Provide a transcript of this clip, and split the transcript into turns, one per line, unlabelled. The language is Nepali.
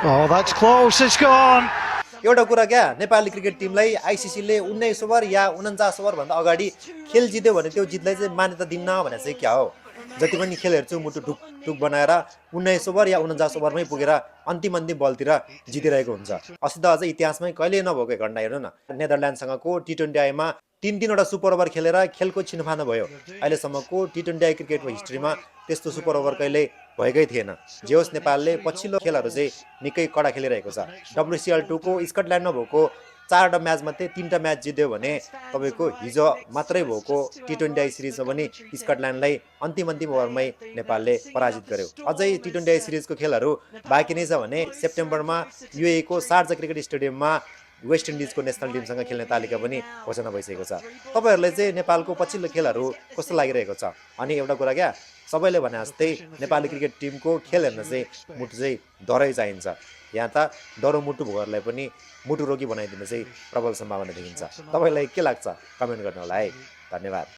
Oh, that's close. It's gone.
एउटा कुरा क्या, नेपाली क्रिकेट टिमलाई आइसिसीले 19 ओभर या 49 ओभर भन्दा अगाडि खेल जित्यो भने त्यो जितलाई चाहिँ मान्यता दिन्न भने चाहिँ क्या हो। जति पनि खेल हेर्छु मुटु ढुक बनाएर 19 ओभर या 49 ओभरमै पुगेर अन्तिम बलतिर जितिरहेको हुन्छ। अस्ति त अझै इतिहासमै कहिले नभएको एक घण्टा हेर्नु न, नेदरल्यान्डसँगको टी20 आईमा तीन सुपर ओभर खेलेर खेलको छिनफानो भयो। अहिलेसम्मको टी20 आई क्रिकेटको हिस्ट्रीमा त्यस्तो सुपर ओभर कहिले भएकै थिएन। जे होस्, नेपालले पछिल्लो खेलहरू चाहिँ निकै कडा खेलिरहेको छ। WCL2 को स्कटल्यान्डमा भएको 4वटा म्याच मध्ये 3वटा म्याच जित्यो भने तपाईको हिजो मात्रै भएको टी20 आई सिरिजमा पनि स्कटल्यान्डलाई अन्तिम ओभरमै नेपालले पराजित गर्यो। अझै टी20 आई सिरिजको खेलहरू बाँकी नै छ भने सेप्टेम्बरमा युएई को शारजा क्रिकेट स्टेडियममा वेस्ट इन्डिजको नेसनल टिमसँग खेल्ने तालिका पनि घोषणा भइसकेको छ। तपाईहरुले चाहिँ नेपालको पछिल्लो खेलहरू कस्तो लागिरहेको छ? अनि एउटा कुरा क्या, सबैले भने जस्तै नेपाली क्रिकेट टिमको खेल हेर्न चाहिँ मुटु चाहिँ डरै चाहिन्छ। यहाँ त डरो मुटु भएरलाई पनि मुटु रोगी बनाइदिने चाहिँ प्रबल सम्भावना देखिन्छ। तपाईलाई के लाग्छ? कमेन्ट गर्नु होला है। धन्यवाद।